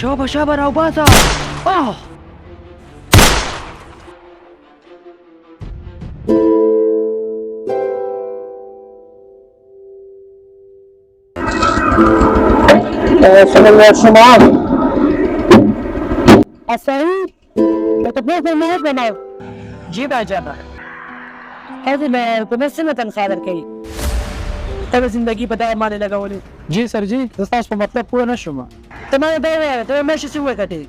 شابه شابه راوباسه. سلام شما السعيد بتتناسى المهزمة جيبها جابها. هذه بمسمة خالد كي تبع زندگی په دا باندې لګولې. جی سر جی زه ستاسو په مطلب پوه نه شوم. ته ما دا وایې ته مې شې وکړې.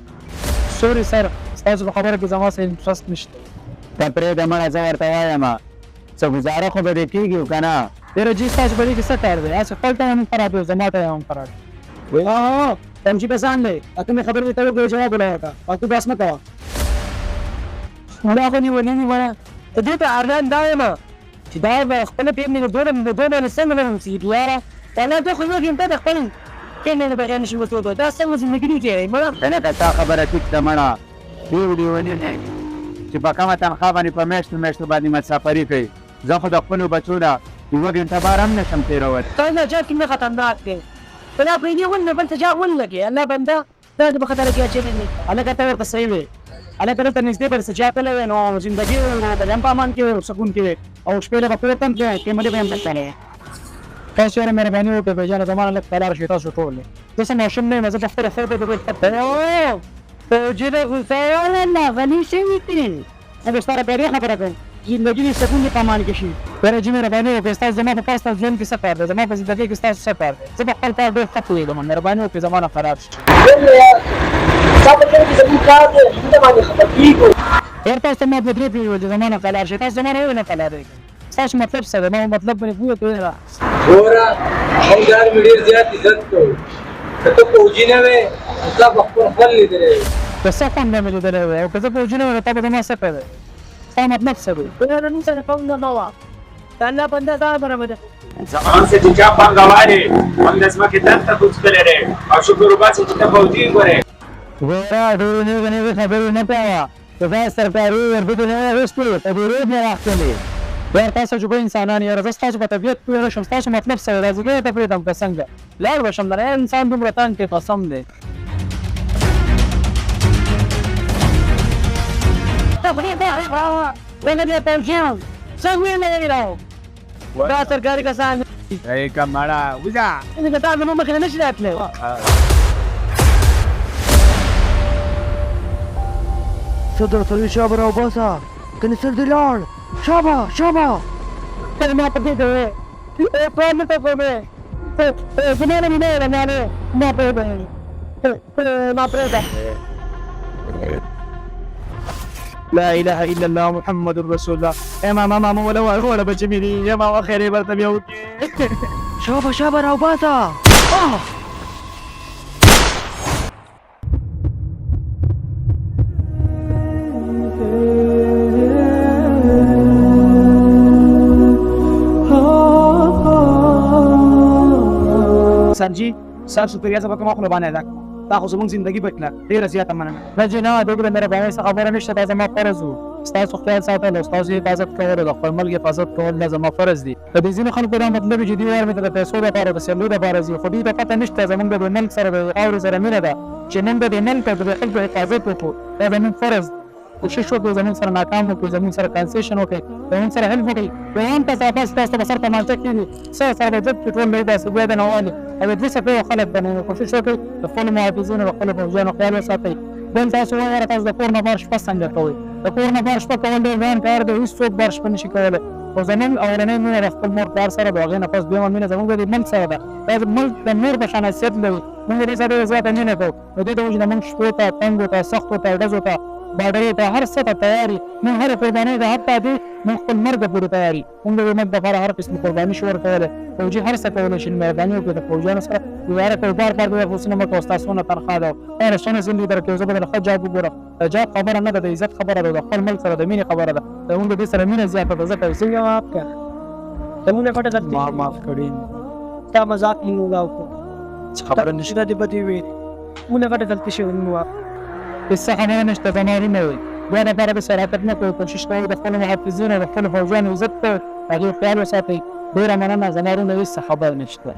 سوري سر ستاسو په خبره کې زما سره انټرست نشته. ته پرېږده مړه زه ورته وایم څه ګزاره خو به دې کېږي که نه. ډېره جی ستاسو په دې کې څه کار دی؟ هسې خپل ټایم هم خراب دی زما ټایم هم خراب دی. واه ټایم چې بسان دی اته مې خبرې ته وکړې جواب ولاکه او ته بس مه کوه. دا خو نیولې ته دې ته ارمان دا یم چې دا به خپله پېغلې دونه نه څنګه نه شي دواره دا ته خو یو ته د خپل کینې نه بغیر نشي وڅو دا څنګه زندګي نه کېږي مړه ته نه تا خبره ټیک ده مړه ویډیو ونیولې چې په کومه تنخوا باندې په میاشتو باندې مسافري کوي. زه خو د خپلو بچو نه یوه ګنټه بار هم نشم تېرولی. تا نه جا کیمه خطرناک دی بلا پرېږدي ولنه بل ته جا ولګي الله بنده دا د په خطر کې اچولی دی هلکه ته ورته صحیح وې هلکه دلته نږدې به څه جا کلی وې نو زندګي د ځان په امان کې وې او سکون کې وې او شپې له به پرې تم کړې قیمتي به هم درته تاسو یاره مهرباني وکړئ بېجانه زما نه لږ په لاره شئ تاسو ټول. زه څه ماشوم نه یم زه په خپله خیر ته اوه فوجي غوسه ولا غني شوي دي انا سره بری خبره کوم زندګي دې سکون دې په امان کې شي. بره جی مهرباني وکړئ ستاسو زما په پاس ستاسو ژوند کې څه کار دی؟ زما په زندګۍ کې ستاسو څه کار دی؟ زه په خپل کار ډېر ښه پوهېږم. مهرباني وکړئ زما نه خراب شي. یار تاسو ته ما په درې ویل چې زما نه قلار شي تاسو زما نه نه قلار دی ستاسو مطلب څه دی؟ ما مطلب باندې پوهه کوئ ګوره موږ دا مې ډېر زیات عزت کوو که ته فوجي نه وې تا به خپل خپل لیدلی وې که څه خوند به مې لیدلی وی او که زه فوجي نه وم تا به زما څه پیدا ستا مطلب څه دی؟ نن سره کوم نه وه د الله بنده دا برابر ده زمان سے چچا پانگوارے ہم نظمہ کی تن تک اس کرے رہے اور شکر ربا سے چتا فوجی گورے ګوره ټولو نوې خبرو نه کوه که دا سرکاري وربدو نه وستو ته به روز نه راښکلې یار تاسو چې به انسانان یاره زه ستاسو په طبیعت پوه نه شم ستاسو مطلب څه دی؟ زه ته پرېږدم که څنګه لاړ به شم د انسان دومره تن کې قسم دی. دا سرکاري کسان ای که مړه وځه که تا زموږ مخې نه نه شي راتلی صدر صلي شابه راوباسه کنه سر دې لاړ. شابه شابه ته ما په دې ته وې په نه ته کومې زما نه نه نه ما پرېږده لا اله الا الله محمد رسول الله. يا ماما ولا بجميلي يا ماما خيري برتم يا ودي. شابه شابه راوباسه. سرجي سر شکریه زه به کومه خوله باندې ادا کړم. تا خو زموږ زندګي بچله ډېره زیاته مننه. نه جي نه دغه مهربانۍ څه خبره نشته دا زما فرض و. ستاسو خیال ساتل او ستاسو حفاظت کول او د خپل ملک حفاظت کول دا زما فرض دي. د دې ځینو خلکو دا مطلب چې دوی وایي د پیسو لپاره د سیالو لپاره ځي خو دوی ته پته نشته زموږ د نل سره د خاورې سره مینه ده چې نن به د نل ته د خلکو حفاظت وکړو دا زموږ فرض کوشش وکړو زموږ سره ناکام وکړو زموږ سره کنسیشن وکړي زموږ سره هیلپ وکړي دویم ته ستاسو به سر په مالچه کېږي څه سره د پټرول لري داسې باید نه والي او دوی څه خلک باندې کوشش وکړي د خپلو محافظینو د خپلو پوځیانو خیال وساتئ. بل تاسو وایه تاسو د کور نه بهر شپه څنګه کوئ؟ د کور نه بهر شپه کول ډېر ګران کار دی هېڅ څوک بهر شپه نشي کولی. خو زموږ اولنۍ مینه د خپل مور پلار سره د هغې نه پس دویمه مینه زموږ د ملک سره ده. دا ملک د مور په شان حیثیت لري موږ د دې سره ډېره زیاته مینه کوو د دې د وجې نه موږ شپو ته تنګو ته سختو ته ډزو ته باډرې ته هر څه ته تیار یو موږ هرې قربانۍ ته حتی دې موږ خپل مرګ پورې تیار یو موږ د امت دپاره هر قسم قرباني شو ورکولی فوجي هر څه کولی شي مهرباني وکړئ د فوجیانو سره ګزاره کوئ بار بار به غوسه نه مه کوه ستا څونه تنخوا ده خیره څونه زندګي درکوي زه به د ښه جاب وګورم د جاب خبره نه ده د عزت خبره ده د خپل ملک سره د مینې خبره ده زموږ د دې سره مینه زیاته ده ځکه څنګه معاف کړه زموږ نه پټه غلطي معاف کړي تا مذاق موږ وکړو خبره نشته دې بدې وې موږ نه پټه غلطي شوې موږ هېڅ خبره نشته زماري نه وي دوی لپاره به صراحت نه کوئ کوشش کوئ د خپلو محافظینو د خپلو پوځیانو عزت کوئ هغې خیال وساتئ ډېره مننه زما روڼه هېڅ خبر نشته